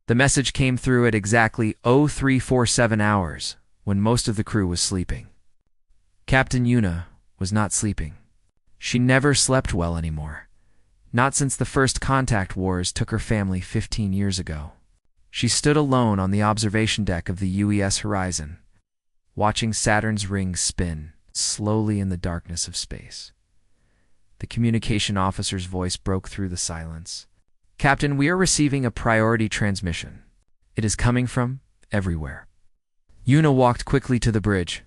The message came through at exactly 0347 hours, when most of the crew was sleeping. Captain Yuna was not sleeping. She never slept well anymore. Not since the first contact wars took her family 15 years ago. She stood alone on the observation deck of the UES horizon, watching Saturn's rings spin slowly in the darkness of space. The communication officer's voice broke through the silence. "Captain, we are receiving a priority transmission. It is coming from everywhere." Yuna walked quickly to the bridge.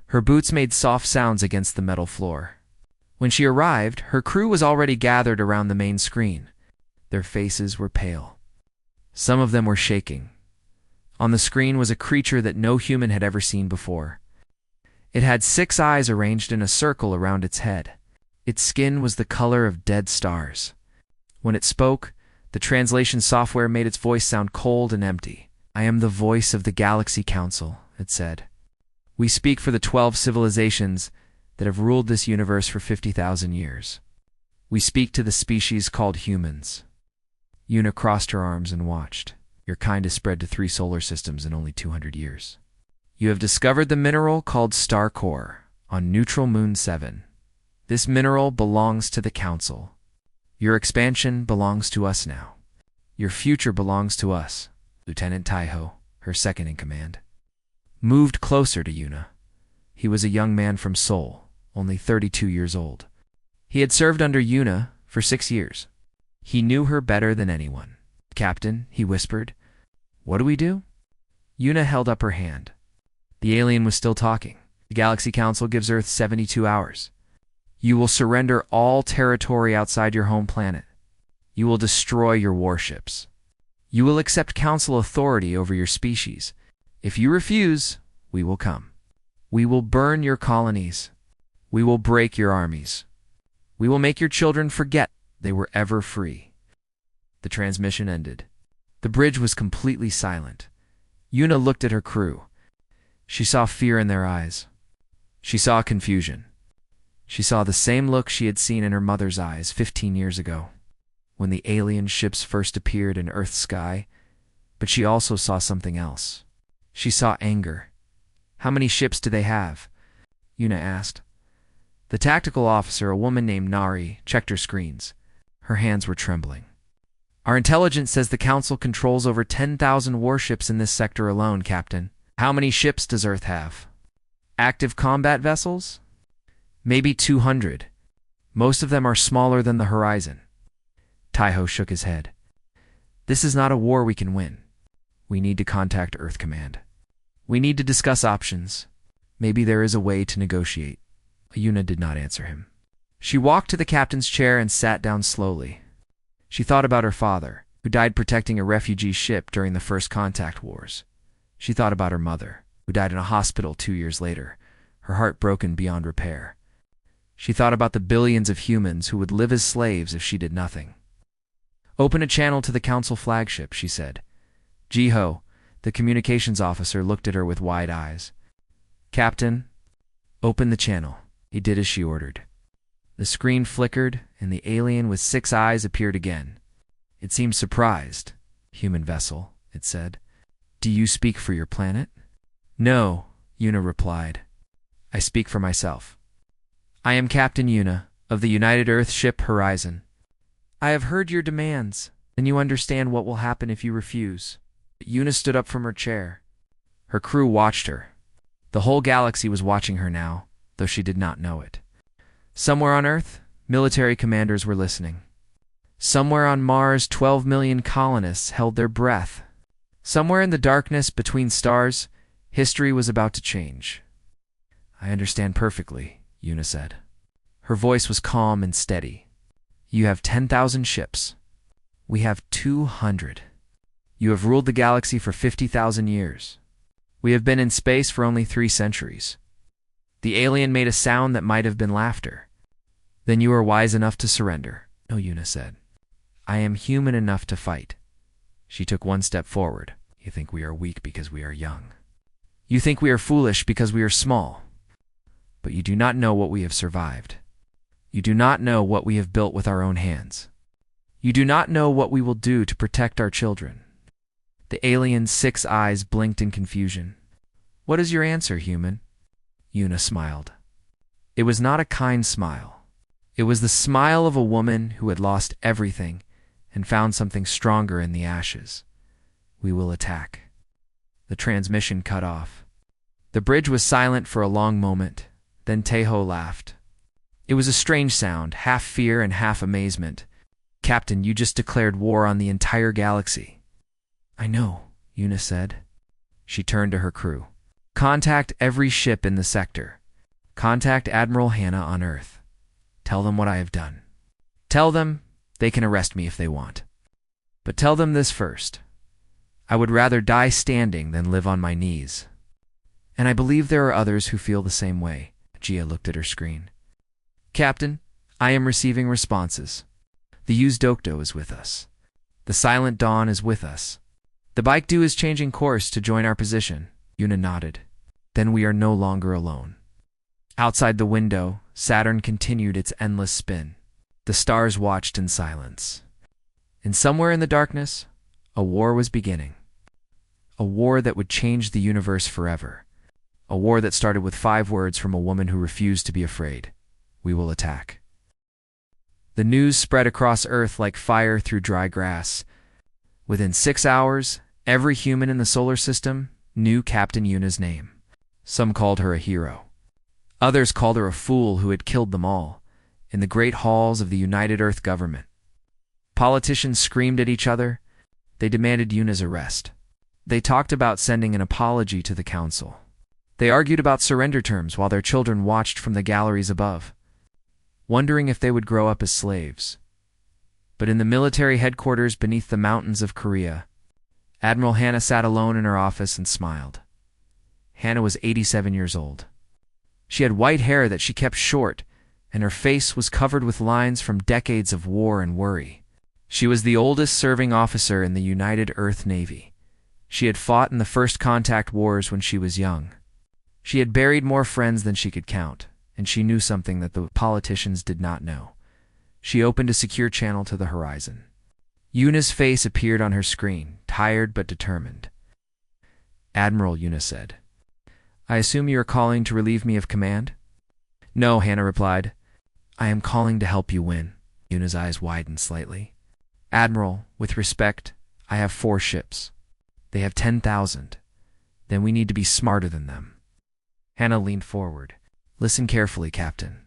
Her boots made soft sounds against the metal floor. When she arrived, her crew was already gathered around the main screen. Their faces were pale. Some of them were shaking. On the screen was a creature that no human had ever seen before. It had 6 eyes arranged in a circle around its head. Its skin was the color of dead stars. When it spoke, the translation software made its voice sound cold and empty. "I am the voice of the Galaxy Council," it said. "We speak for the 12 civilizations that have ruled this universe for 50,000 years. We speak to the species called humans." Yuna crossed her arms and watched. "Your kind has spread to 3 solar systems in only 200 years. You have discovered the mineral called Star Core on Neutral Moon 7. This mineral belongs to the Council. Your expansion belongs to us now. Your future belongs to us." Lieutenant Taiho, her second in command, moved closer to Yuna. He was a young man from Seoul, only 32 years old. He had served under Yuna for 6 years. He knew her better than anyone. "Captain," he whispered, "what do we do?" Yuna held up her hand. The alien was still talking. "The Galaxy Council gives Earth 72 hours. You will surrender all territory outside your home planet. You will destroy your warships. You will accept Council authority over your species. If you refuse, we will come. We will burn your colonies. We will break your armies. We will make your children forget they were ever free." The transmission ended. The bridge was completely silent. Yuna looked at her crew. She saw fear in their eyes. She saw confusion. She saw the same look she had seen in her mother's eyes 15 years ago, when the alien ships first appeared in Earth's sky, but she also saw something else. She saw anger. "How many ships do they have?" Yuna asked. The tactical officer, a woman named Nari, checked her screens. Her hands were trembling. "Our intelligence says the Council controls over 10,000 warships in this sector alone, Captain. How many ships does Earth have? Active combat vessels? Maybe 200. Most of them are smaller than the horizon." Taiho shook his head. "This is not a war we can win. We need to contact Earth Command. We need to discuss options. Maybe there is a way to negotiate." Yuna did not answer him. She walked to the captain's chair and sat down slowly. She thought about her father, who died protecting a refugee ship during the first contact wars. She thought about her mother, who died in a hospital 2 years later, her heart broken beyond repair. She thought about the billions of humans who would live as slaves if she did nothing. "Open a channel to the Council flagship," she said. Jiho, the communications officer, looked at her with wide eyes. "Captain, open the channel." He did as she ordered. The screen flickered, and the alien with 6 eyes appeared again. It seemed surprised. "Human vessel," it said. "Do you speak for your planet?" "No," Yuna replied. "I speak for myself. I am Captain Yuna, of the United Earth ship Horizon. I have heard your demands, and you understand what will happen if you refuse." Yuna stood up from her chair. Her crew watched her. The whole galaxy was watching her now, though she did not know it. Somewhere on Earth, military commanders were listening. Somewhere on Mars, 12 million colonists held their breath. Somewhere in the darkness between stars, history was about to change. "I understand perfectly," Yuna said. Her voice was calm and steady. "You have 10,000 ships. We have 200. You have ruled the galaxy for 50,000 years. We have been in space for only 3 centuries. The alien made a sound that might have been laughter. Then you are wise enough to surrender." "No," Yuna said. "I am human enough to fight." She took 1 step forward. "You think we are weak because we are young. You think we are foolish because we are small. But you do not know what we have survived. You do not know what we have built with our own hands. You do not know what we will do to protect our children. The alien's 6 eyes blinked in confusion. "What is your answer, human?" Yuna smiled. It was not a kind smile. It was the smile of a woman who had lost everything and found something stronger in the ashes. "We will attack." The transmission cut off. The bridge was silent for a long moment. Then Teho laughed. It was a strange sound, half fear and half amazement. "Captain, you just declared war on the entire galaxy." "I know," Yuna said. She turned to her crew. "Contact every ship in the sector. Contact Admiral Hannah on Earth. Tell them what I have done. Tell them they can arrest me if they want. But tell them this first. I would rather die standing than live on my knees. And I believe there are others who feel the same way." Gia looked at her screen. "Captain, I am receiving responses. The Uzdokdo is with us. The Silent Dawn is with us. The Baekdu is changing course to join our position." Yuna nodded. "Then we are no longer alone." Outside the window, Saturn continued its endless spin. The stars watched in silence. And somewhere in the darkness, a war was beginning. A war that would change the universe forever. A war that started with 5 words from a woman who refused to be afraid. "We will attack." The news spread across Earth like fire through dry grass. Within 6 hours, every human in the solar system knew Captain Yuna's name. Some called her a hero. Others called her a fool who had killed them all, in the great halls of the United Earth government. Politicians screamed at each other. They demanded Yuna's arrest. They talked about sending an apology to the council. They argued about surrender terms while their children watched from the galleries above, wondering if they would grow up as slaves. But in the military headquarters beneath the mountains of Korea, Admiral Hannah sat alone in her office and smiled. Hannah was 87 years old. She had white hair that she kept short, and her face was covered with lines from decades of war and worry. She was the oldest serving officer in the United Earth Navy. She had fought in the first contact wars when she was young. She had buried more friends than she could count, and she knew something that the politicians did not know. She opened a secure channel to the horizon. Yuna's face appeared on her screen, tired but determined. "Admiral," Yuna said, "I assume you are calling to relieve me of command?" "No," Hannah replied. "I am calling to help you win." Yuna's eyes widened slightly. "Admiral, with respect, I have 4 ships. They have 10,000. Then we need to be smarter than them." Hannah leaned forward. "Listen carefully, Captain.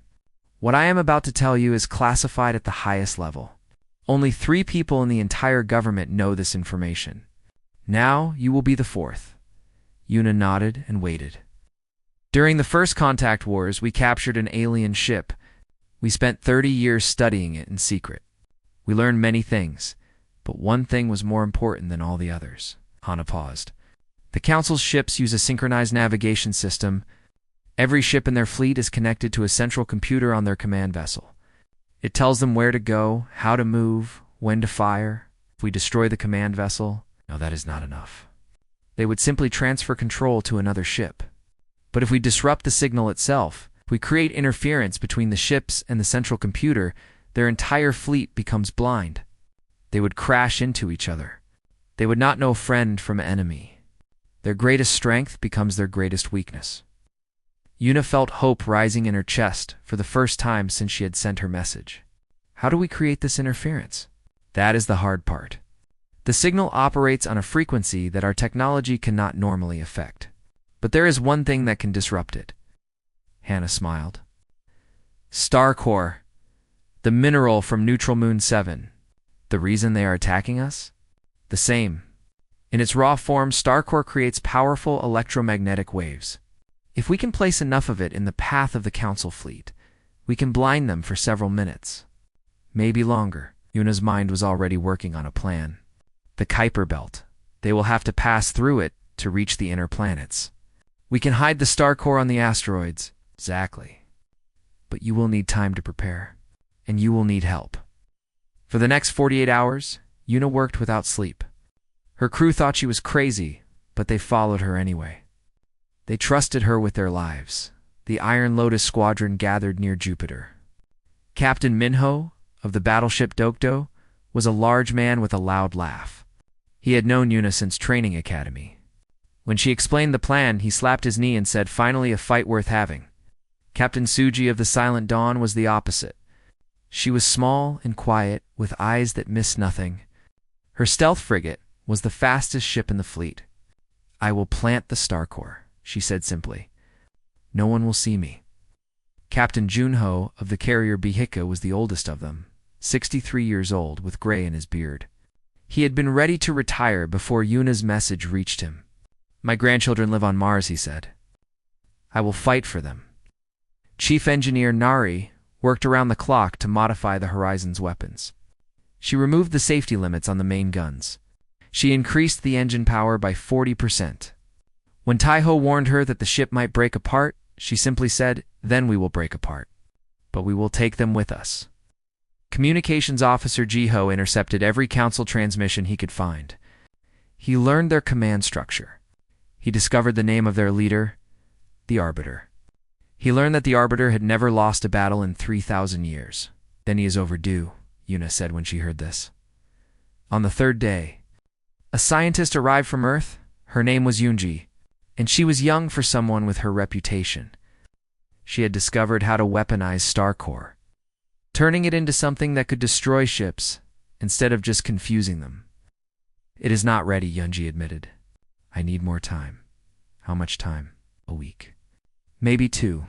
What I am about to tell you is classified at the highest level. Only 3 people in the entire government know this information. Now you will be the 4th. Yuna nodded and waited. "During the first contact wars, we captured an alien ship. We spent 30 years studying it in secret. We learned many things, but one thing was more important than all the others." Hannah paused. "The Council's ships use a synchronized navigation system. Every ship in their fleet is connected to a central computer on their command vessel. It tells them where to go, how to move, when to fire. If we destroy the command vessel, no, that is not enough. They would simply transfer control to another ship. But if we disrupt the signal itself, if we create interference between the ships and the central computer, their entire fleet becomes blind. They would crash into each other. They would not know friend from enemy. Their greatest strength becomes their greatest weakness." Yuna felt hope rising in her chest for the first time since she had sent her message. "How do we create this interference?" "That is the hard part. The signal operates on a frequency that our technology cannot normally affect. But there is one thing that can disrupt it." Hannah smiled. "Star core. The mineral from Neutral Moon 7. The reason they are attacking us? The same. In its raw form, star core creates powerful electromagnetic waves. If we can place enough of it in the path of the Council fleet, we can blind them for several minutes. Maybe longer." Yuna's mind was already working on a plan. "The Kuiper Belt. They will have to pass through it to reach the inner planets. We can hide the star core on the asteroids." "Exactly. But you will need time to prepare. And you will need help." For the next 48 hours, Yuna worked without sleep. Her crew thought she was crazy, but they followed her anyway. They trusted her with their lives. The Iron Lotus Squadron gathered near Jupiter. Captain Minho, of the battleship Dokdo, was a large man with a loud laugh. He had known Yuna since training academy. When she explained the plan, he slapped his knee and said, "Finally a fight worth having." Captain Suji of the Silent Dawn was the opposite. She was small and quiet, with eyes that missed nothing. Her stealth frigate was the fastest ship in the fleet. "I will plant the star core," she said simply. "No one will see me." Captain Junho of the carrier Bihika was the oldest of them, 63 years old, with gray in his beard. He had been ready to retire before Yuna's message reached him. "My grandchildren live on Mars," he said. "I will fight for them." Chief Engineer Nari worked around the clock to modify the Horizon's weapons. She removed the safety limits on the main guns. She increased the engine power by 40%. When Taiho warned her that the ship might break apart, she simply said, "Then we will break apart. But we will take them with us." Communications Officer Jiho intercepted every council transmission he could find. He learned their command structure. He discovered the name of their leader, the Arbiter. He learned that the Arbiter had never lost a battle in 3,000 years. "Then he is overdue," Yuna said when she heard this. On the third day, a scientist arrived from Earth. Her name was Yunji, and she was young for someone with her reputation. She had discovered how to weaponize Starcore, turning it into something that could destroy ships instead of just confusing them. "It is not ready," Yunji admitted. "I need more time." "How much time?" "A week. Maybe 2.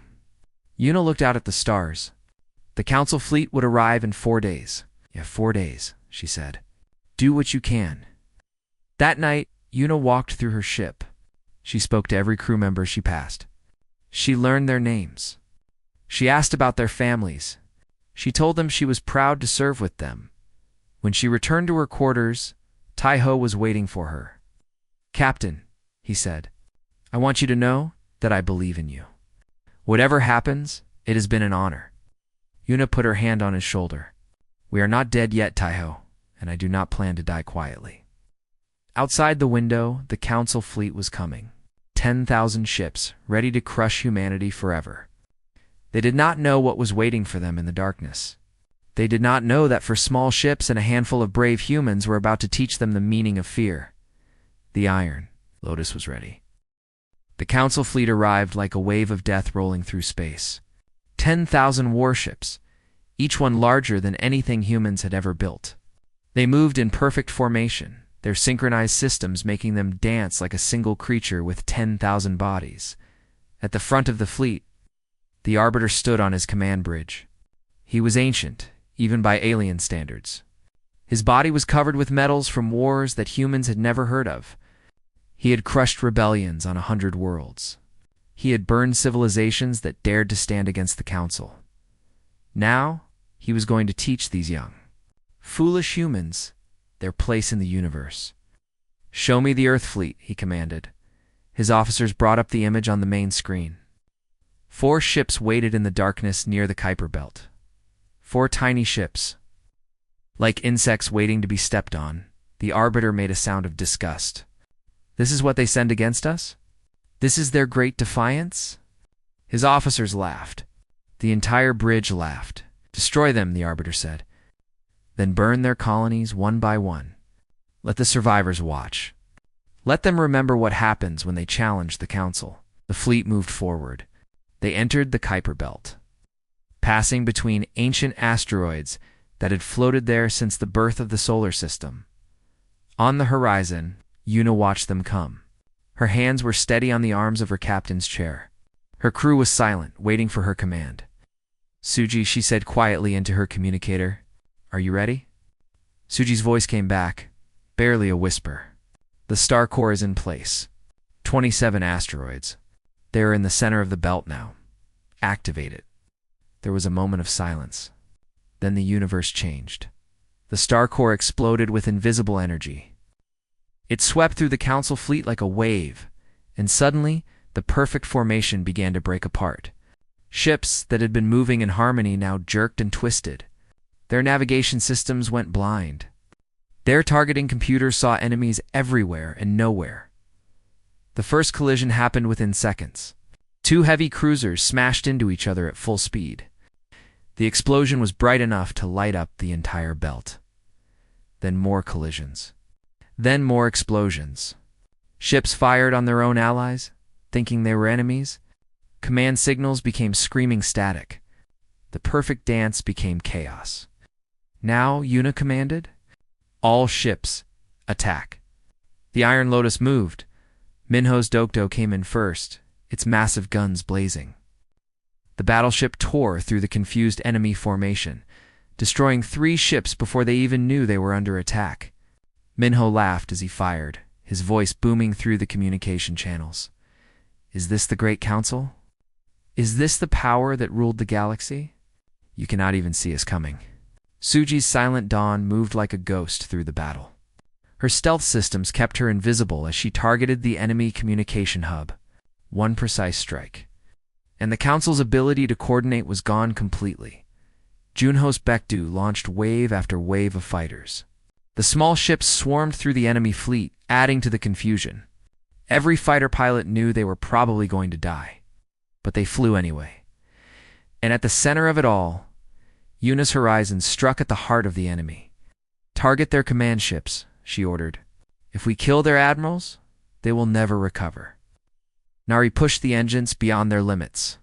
Yuna looked out at the stars. The council fleet would arrive in 4 days. "Yeah, 4 days," she said. "Do what you can." That night, Yuna walked through her ship. She spoke to every crew member she passed. She learned their names. She asked about their families. She told them she was proud to serve with them. When she returned to her quarters, Taiho was waiting for her. "Captain," he said, "I want you to know that I believe in you. Whatever happens, it has been an honor." Yuna put her hand on his shoulder. "We are not dead yet, Taiho, and I do not plan to die quietly." Outside the window, the council fleet was coming. 10,000 ships, ready to crush humanity forever. They did not know what was waiting for them in the darkness. They did not know that for small ships and a handful of brave humans were about to teach them the meaning of fear. The Iron Lotus was ready. The council fleet arrived like a wave of death rolling through space. 10,000 warships, each one larger than anything humans had ever built. They moved in perfect formation, their synchronized systems making them dance like a single creature with 10,000 bodies. At the front of the fleet, the Arbiter stood on his command bridge. He was ancient, even by alien standards. His body was covered with metals from wars that humans had never heard of. He had crushed rebellions on 100 worlds. He had burned civilizations that dared to stand against the Council. Now, he was going to teach these young, foolish humans their place in the universe. "Show me the Earth fleet," he commanded. His officers brought up the image on the main screen. 4 ships waited in the darkness near the Kuiper Belt. 4 tiny ships. Like insects waiting to be stepped on, the Arbiter made a sound of disgust. "This is what they send against us? This is their great defiance?" His officers laughed. The entire bridge laughed. "Destroy them," the Arbiter said. "Then burn their colonies one by one. Let the survivors watch. Let them remember what happens when they challenge the Council." The fleet moved forward. They entered the Kuiper Belt, passing between ancient asteroids that had floated there since the birth of the solar system. On the horizon, Yuna watched them come. Her hands were steady on the arms of her captain's chair. Her crew was silent, waiting for her command. "Suji," she said quietly into her communicator, "are you ready?" Suji's voice came back, barely a whisper. "The star core is in place. 27 asteroids. They are in the center of the belt now. Activate it." There was a moment of silence. Then the universe changed. The star core exploded with invisible energy. It swept through the Council fleet like a wave, and suddenly, the perfect formation began to break apart. Ships that had been moving in harmony now jerked and twisted. Their navigation systems went blind. Their targeting computers saw enemies everywhere and nowhere. The first collision happened within seconds. 2 heavy cruisers smashed into each other at full speed. The explosion was bright enough to light up the entire belt. Then more collisions. Then more explosions. Ships fired on their own allies, thinking they were enemies. Command signals became screaming static. The perfect dance became chaos. Now Yuna commanded, "All ships, attack." The Iron Lotus moved. Minho's Dokdo came in first, its massive guns blazing. The battleship tore through the confused enemy formation, destroying 3 ships before they even knew they were under attack. Minho laughed as he fired, his voice booming through the communication channels. Is this the Great Council? Is this the power that ruled the galaxy? You cannot even see us coming. Suji's Silent Dawn moved like a ghost through the battle. Her stealth systems kept her invisible as she targeted the enemy communication hub. One precise strike. And the Council's ability to coordinate was gone completely. Junho's Baekdu launched wave after wave of fighters. The small ships swarmed through the enemy fleet, adding to the confusion. Every fighter pilot knew they were probably going to die, but they flew anyway. And at the center of it all, Yuna's horizon struck at the heart of the enemy. "Target their command ships," she ordered. "If we kill their admirals, they will never recover." Nari pushed the engines beyond their limits.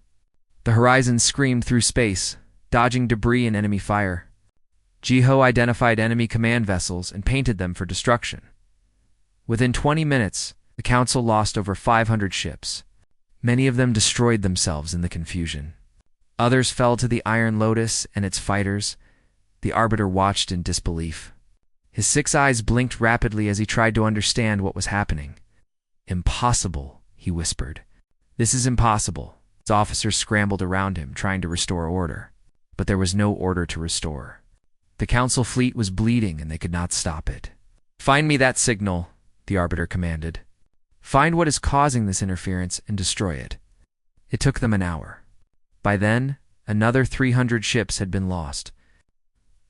The horizon screamed through space, dodging debris and enemy fire. Jiho identified enemy command vessels and painted them for destruction. Within 20 minutes, the Council lost over 500 ships. Many of them destroyed themselves in the confusion. Others fell to the Iron Lotus and its fighters. The Arbiter watched in disbelief. His 6 eyes blinked rapidly as he tried to understand what was happening. "Impossible," he whispered. "This is impossible." His officers scrambled around him, trying to restore order. But there was no order to restore. The Council fleet was bleeding and they could not stop it. "Find me that signal," the Arbiter commanded. "Find what is causing this interference and destroy it." It took them an hour. By then, another 300 ships had been lost.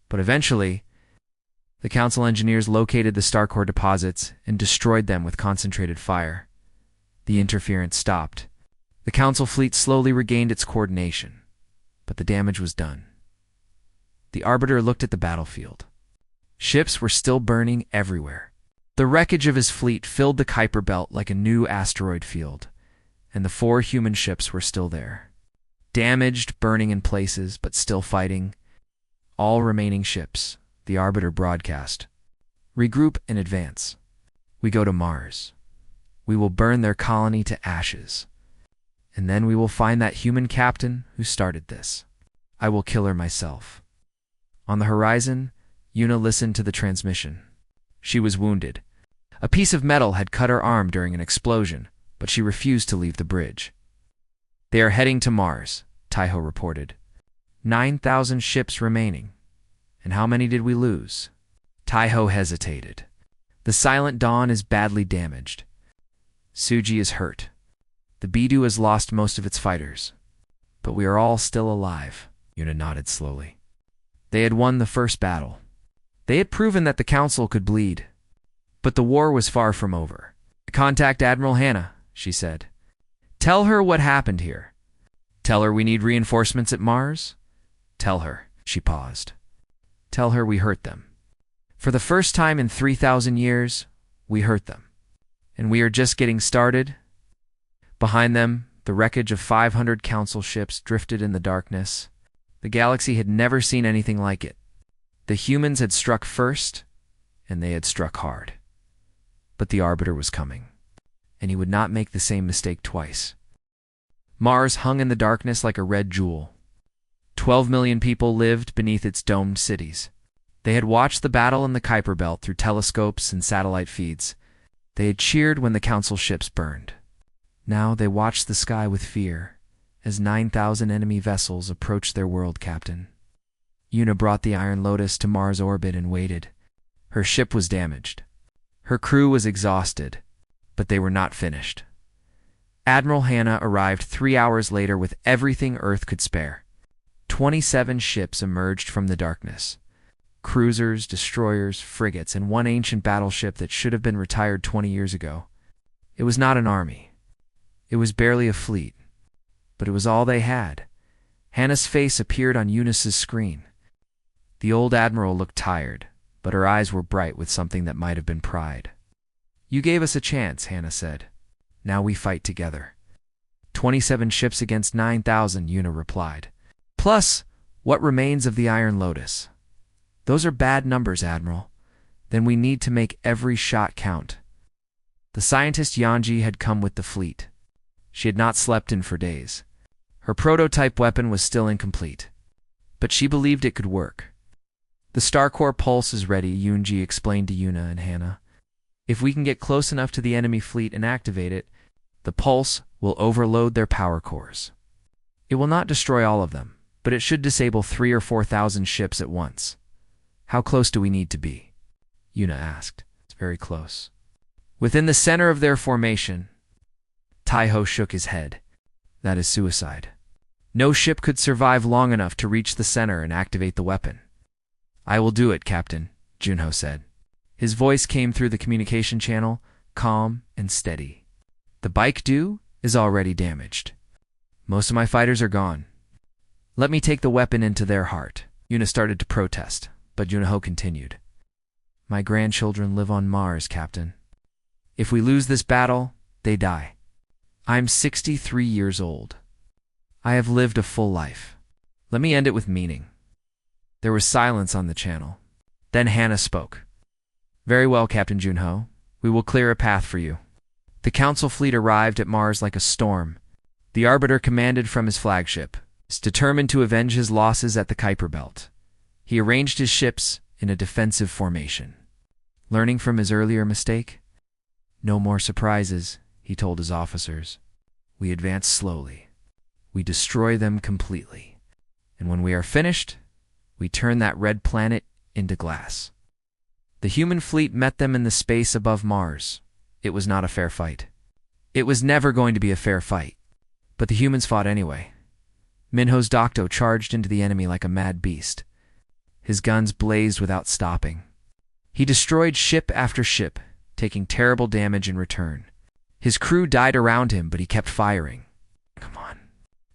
But eventually, the Council engineers located the Starcore deposits and destroyed them with concentrated fire. The interference stopped. The Council fleet slowly regained its coordination, but the damage was done. The Arbiter looked at the battlefield. Ships were still burning everywhere. The wreckage of his fleet filled the Kuiper Belt like a new asteroid field, and the 4 human ships were still there. Damaged, burning in places, but still fighting. All remaining ships, the Arbiter broadcast. "Regroup and advance. We go to Mars. We will burn their colony to ashes. And then we will find that human captain who started this. I will kill her myself." On the horizon, Yuna listened to the transmission. She was wounded. A piece of metal had cut her arm during an explosion, but she refused to leave the bridge. "They are heading to Mars," Taiho reported. 9,000 ships remaining. And how many did we lose? Taiho hesitated. "The Silent Dawn is badly damaged. Suji is hurt. The Bidu has lost most of its fighters. But we are all still alive." Yuna nodded slowly. They had won the first battle. They had proven that the Council could bleed. But the war was far from over. "Contact Admiral Hannah," she said. "Tell her what happened here. Tell her we need reinforcements at Mars. Tell her," she paused. "Tell her we hurt them. For the first time in 3,000 years, we hurt them. And we are just getting started." Behind them, the wreckage of 500 Council ships drifted in the darkness. The galaxy had never seen anything like it. The humans had struck first, and they had struck hard. But the Arbiter was coming, and he would not make the same mistake twice. Mars hung in the darkness like a red jewel. 12 million people lived beneath its domed cities. They had watched the battle in the Kuiper Belt through telescopes and satellite feeds. They had cheered when the Council ships burned. Now they watched the sky with fear as 9,000 enemy vessels approached their world captain. Yuna brought the Iron Lotus to Mars orbit and waited. Her ship was damaged. Her crew was exhausted, but they were not finished. Admiral Hannah arrived 3 hours later with everything Earth could spare. 27 ships emerged from the darkness. Cruisers, destroyers, frigates, and one ancient battleship that should have been retired 20 years ago. It was not an army. It was barely a fleet. But it was all they had. Hannah's face appeared on Eunice's screen. The old admiral looked tired, but her eyes were bright with something that might have been pride. "You gave us a chance," Hannah said. "Now we fight together." 27 ships against 9,000, Una replied. "Plus, what remains of the Iron Lotus?" "Those are bad numbers, Admiral. Then we need to make every shot count." The scientist Yanji had come with the fleet. She had not slept in for days. Her prototype weapon was still incomplete, but she believed it could work. "The Starcore Pulse is ready," Yunji explained to Una and Hannah. "If we can get close enough to the enemy fleet and activate it, the Pulse will overload their power cores. It will not destroy all of them, but it should disable 3,000 or 4,000 ships at once." "How close do we need to be?" Una asked. "It's very close." Within the center of their formation, Taiho shook his head. "That is suicide. No ship could survive long enough to reach the center and activate the weapon." "I will do it, Captain," Junho said. His voice came through the communication channel, calm and steady. "The Baekdu is already damaged. Most of my fighters are gone. Let me take the weapon into their heart." Una started to protest, but Junho continued. "My grandchildren live on Mars, Captain. If we lose this battle, they die. I'm 63 years old. I have lived a full life. Let me end it with meaning." There was silence on the channel. Then Hannah spoke. "Very well, Captain Junho. We will clear a path for you." The Council fleet arrived at Mars like a storm. The Arbiter commanded from his flagship, determined to avenge his losses at the Kuiper Belt. He arranged his ships in a defensive formation. Learning from his earlier mistake? "No more surprises," he told his officers. "We advance slowly. We destroy them completely. And when we are finished, we turn that red planet into glass." The human fleet met them in the space above Mars. It was not a fair fight. It was never going to be a fair fight. But the humans fought anyway. Minho's Docto charged into the enemy like a mad beast. His guns blazed without stopping. He destroyed ship after ship, taking terrible damage in return. His crew died around him, but he kept firing. "Come on."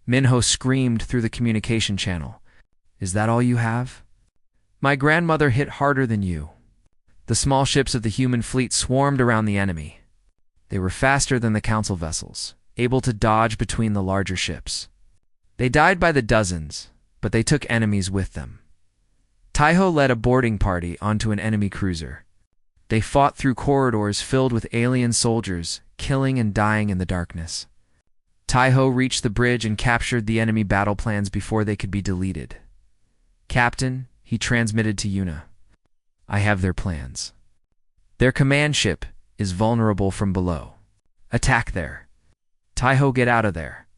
Minho screamed through the communication channel. "Is that all you have?" "My grandmother hit harder than you." The small ships of the human fleet swarmed around the enemy. They were faster than the Council vessels, able to dodge between the larger ships. They died by the dozens, but they took enemies with them. Taiho led a boarding party onto an enemy cruiser. They fought through corridors filled with alien soldiers, killing and dying in the darkness. Taiho reached the bridge and captured the enemy battle plans before they could be deleted. "Captain," he transmitted to Una, "I have their plans. Their command ship is vulnerable from below. Attack there. Taiho, get out of there.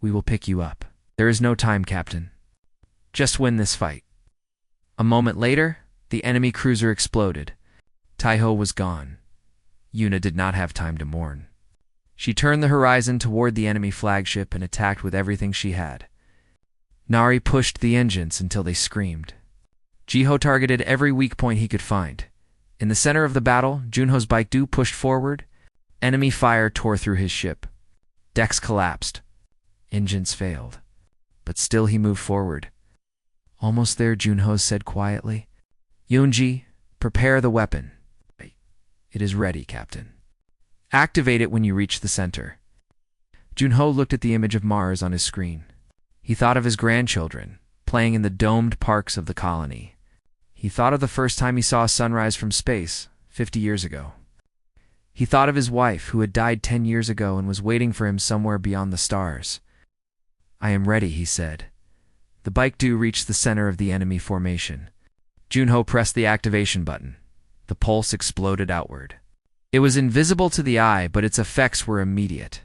We will pick you up." "There is no time, Captain. Just win this fight." A moment later, the enemy cruiser exploded. Taiho was gone. Una did not have time to mourn. She turned the horizon toward the enemy flagship and attacked with everything she had. Nari pushed the engines until they screamed. Jiho targeted every weak point he could find. In the center of the battle, Junho's Baekdu pushed forward. Enemy fire tore through his ship. Decks collapsed. Engines failed. But still he moved forward. "Almost there," Junho said quietly. "Yunji, prepare the weapon." "It is ready, Captain." "Activate it when you reach the center." Junho looked at the image of Mars on his screen. He thought of his grandchildren, playing in the domed parks of the colony. He thought of the first time he saw a sunrise from space, 50 years ago. He thought of his wife, who had died 10 years ago and was waiting for him somewhere beyond the stars. "I am ready," he said. The Baekdu reached the center of the enemy formation. Junho pressed the activation button. The pulse exploded outward. It was invisible to the eye, but its effects were immediate.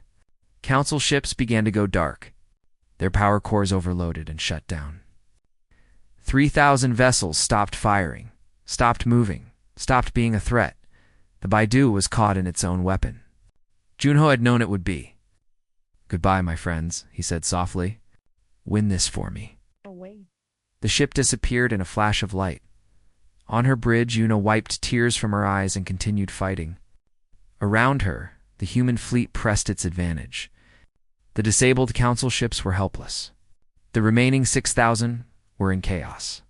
Council ships began to go dark. Their power cores overloaded and shut down. 3,000 vessels stopped firing, stopped moving, stopped being a threat. The Baekdu was caught in its own weapon. Junho had known it would be. "Goodbye, my friends," he said softly. "Win this for me." The ship disappeared in a flash of light. On her bridge, Una wiped tears from her eyes and continued fighting. Around her, the human fleet pressed its advantage. The disabled Council ships were helpless. The remaining 6,000 were in chaos.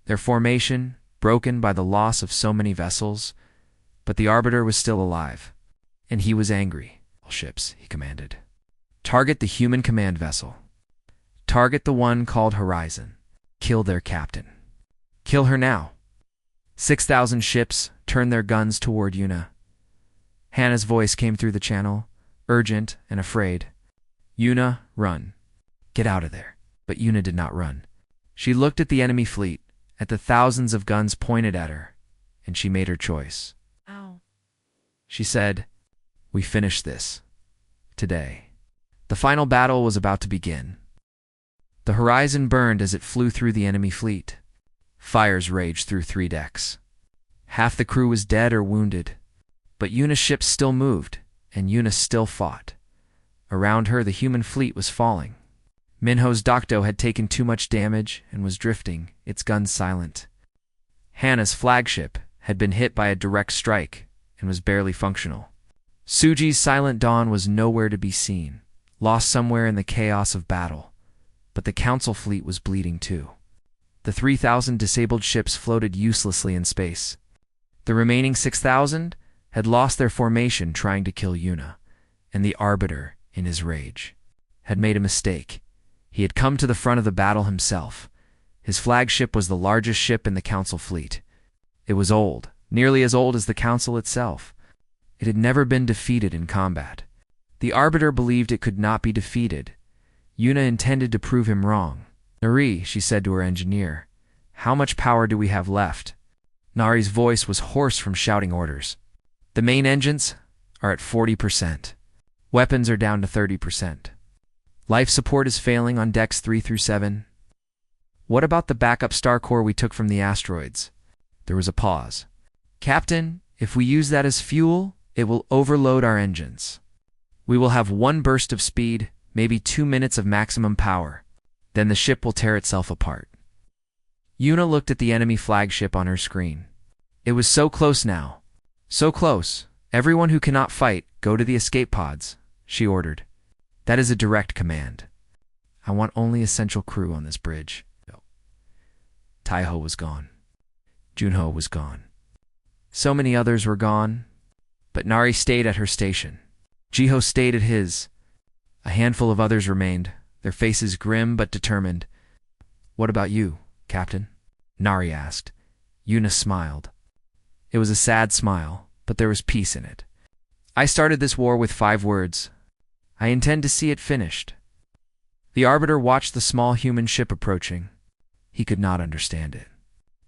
Their formation, broken by the loss of so many vessels, but the Arbiter was still alive, and he was angry. "All ships," he commanded. "Target the human command vessel. Target the one called Horizon. Kill their captain. Kill her now." 6,000 ships turned their guns toward Una. Hannah's voice came through the channel, urgent and afraid. "Una, run. Get out of there." But Una did not run. She looked at the enemy fleet, at the thousands of guns pointed at her, and she made her choice. Ow. She said, "We finish this. Today." The final battle was about to begin. The Horizon burned as it flew through the enemy fleet. Fires raged through 3 decks. Half the crew was dead or wounded, but Una's ships still moved, and Una still fought. Around her, the human fleet was falling. Minho's Docto had taken too much damage and was drifting, its guns silent. Hannah's flagship had been hit by a direct strike and was barely functional. Suji's Silent Dawn was nowhere to be seen, lost somewhere in the chaos of battle, but the Council fleet was bleeding too. The 3,000 disabled ships floated uselessly in space. The remaining 6,000 had lost their formation trying to kill Una, and the Arbiter, in his rage, had made a mistake. He had come to the front of the battle himself. His flagship was the largest ship in the Council fleet. It was old, nearly as old as the Council itself. It had never been defeated in combat. The Arbiter believed it could not be defeated. Una intended to prove him wrong. "Nari," she said to her engineer, "how much power do we have left?" Nari's voice was hoarse from shouting orders. "The main engines are at 40%. Weapons are down to 30%. Life support is failing on decks 3 through 7. What about the backup star core we took from the asteroids?" There was a pause. "Captain, if we use that as fuel, it will overload our engines. We will have 1 burst of speed, maybe 2 minutes of maximum power. Then the ship will tear itself apart." Una looked at the enemy flagship on her screen. It was so close now. So close. "Everyone who cannot fight, go to the escape pods," she ordered. "That is a direct command. I want only essential crew on this bridge." Taiho was gone. Junho was gone. So many others were gone, but Nari stayed at her station. Jiho stayed at his. A handful of others remained, their faces grim but determined. "What about you, Captain?" Nari asked. Una smiled. It was a sad smile, but there was peace in it. "I started this war with 5 words. I intend to see it finished." The Arbiter watched the small human ship approaching. He could not understand it.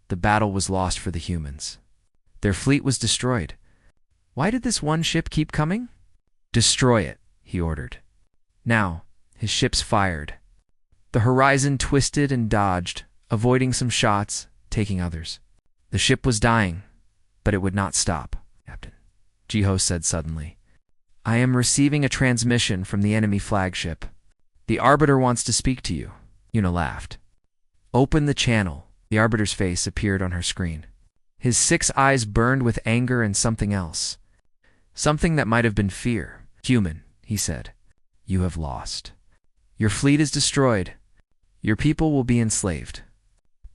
The battle was lost for the humans. Their fleet was destroyed. Why did this one ship keep coming? "Destroy it," he ordered. Now, his ships fired. The Horizon twisted and dodged, avoiding some shots, taking others. The ship was dying, but it would not stop. "Captain," Jiho said suddenly, "I am receiving a transmission from the enemy flagship. The Arbiter wants to speak to you." Una laughed. "Open the channel." The Arbiter's face appeared on her screen. His 6 eyes burned with anger and something else. Something that might have been fear. "Human," he said, "you have lost. Your fleet is destroyed. Your people will be enslaved.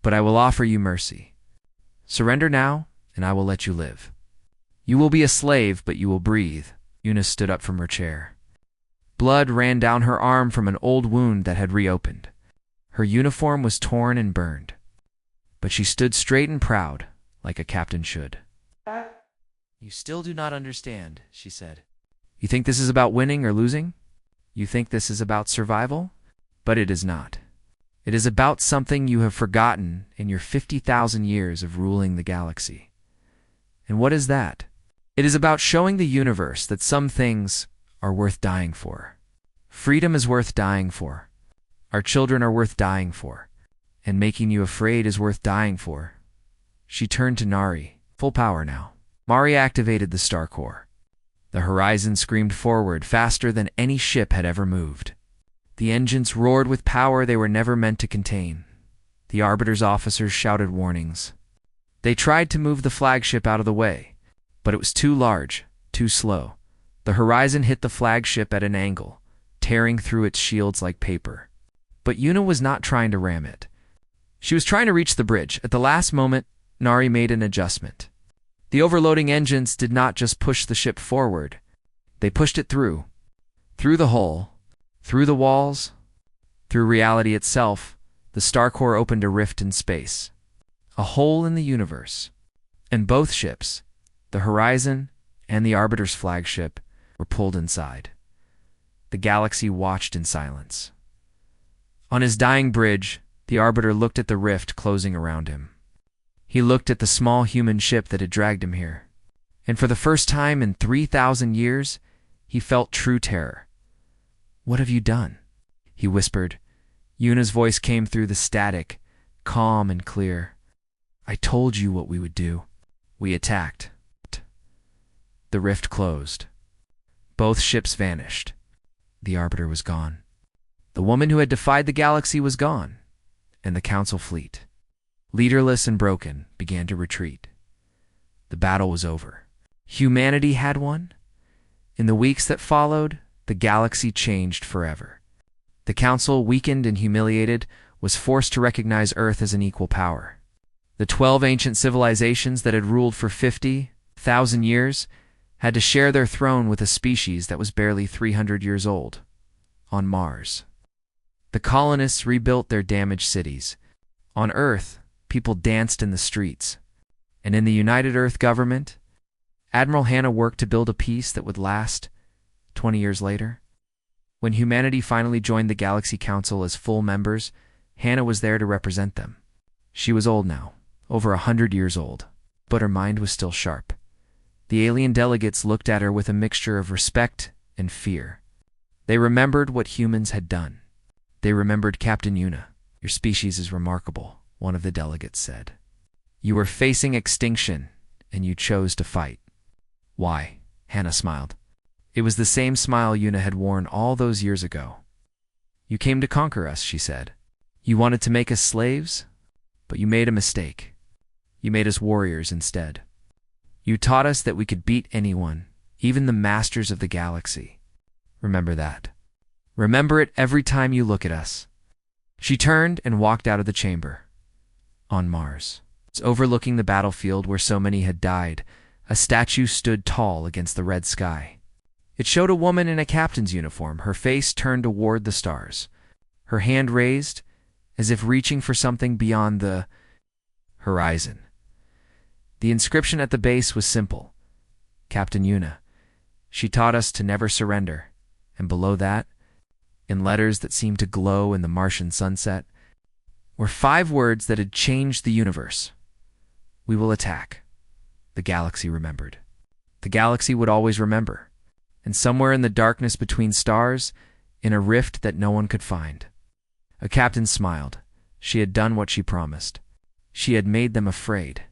But I will offer you mercy. Surrender now, and I will let you live. You will be a slave, but you will breathe." Una stood up from her chair. Blood ran down her arm from an old wound that had reopened. Her uniform was torn and burned. But she stood straight and proud, like a captain should. "You still do not understand," she said. "You think this is about winning or losing? You think this is about survival? But it is not. It is about something you have forgotten in your 50,000 years of ruling the galaxy. And what is that? It is about showing the universe that some things are worth dying for. Freedom is worth dying for. Our children are worth dying for. And making you afraid is worth dying for." She turned to Nari, full power now. Mari activated the star core. The Horizon screamed forward faster than any ship had ever moved. The engines roared with power they were never meant to contain. The Arbiter's officers shouted warnings. They tried to move the flagship out of the way, but it was too large, too slow. The Horizon hit the flagship at an angle, tearing through its shields like paper. But Una was not trying to ram it. She was trying to reach the bridge. At the last moment, Nari made an adjustment. The overloading engines did not just push the ship forward. They pushed it through the hole, through the walls, through reality itself. The star core opened a rift in space, a hole in the universe. And both ships, the Horizon and the Arbiter's flagship, were pulled inside. The galaxy watched in silence. On his dying bridge, the Arbiter looked at the rift closing around him. He looked at the small human ship that had dragged him here. And for the first time in 3,000 years, he felt true terror. "What have you done?" he whispered. Yuna's voice came through the static, calm and clear. "I told you what we would do. We attacked." The rift closed. Both ships vanished. The Arbiter was gone. The woman who had defied the galaxy was gone, and the Council fleet, leaderless and broken, began to retreat. The battle was over. Humanity had won. In the weeks that followed, the galaxy changed forever. The Council, weakened and humiliated, was forced to recognize Earth as an equal power. The 12 ancient civilizations that had ruled for 50,000 years had to share their throne with a species that was barely 300 years old, on Mars. The colonists rebuilt their damaged cities. On Earth, people danced in the streets. And in the United Earth government, Admiral Hannah worked to build a peace that would last 20 years later. When humanity finally joined the Galaxy Council as full members, Hannah was there to represent them. She was old now, over 100 years old, but her mind was still sharp. The alien delegates looked at her with a mixture of respect and fear. They remembered what humans had done. They remembered Captain Yuna. "Your species is remarkable," one of the delegates said. "You were facing extinction, and you chose to fight." "Why?" Hannah smiled. It was the same smile Yuna had worn all those years ago. "You came to conquer us," she said. "You wanted to make us slaves, but you made a mistake. You made us warriors instead. You taught us that we could beat anyone, even the masters of the galaxy. Remember that. Remember it every time you look at us." She turned and walked out of the chamber. On Mars, overlooking the battlefield where so many had died, a statue stood tall against the red sky. It showed a woman in a captain's uniform, her face turned toward the stars, her hand raised as if reaching for something beyond the horizon. The inscription at the base was simple: "Captain Yuna. She taught us to never surrender." And below that, in letters that seemed to glow in the Martian sunset, were 5 words that had changed the universe. "We will attack." The galaxy remembered. The galaxy would always remember. And somewhere in the darkness between stars, in a rift that no one could find, a captain smiled. She had done what she promised. She had made them afraid,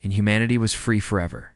and humanity was free forever.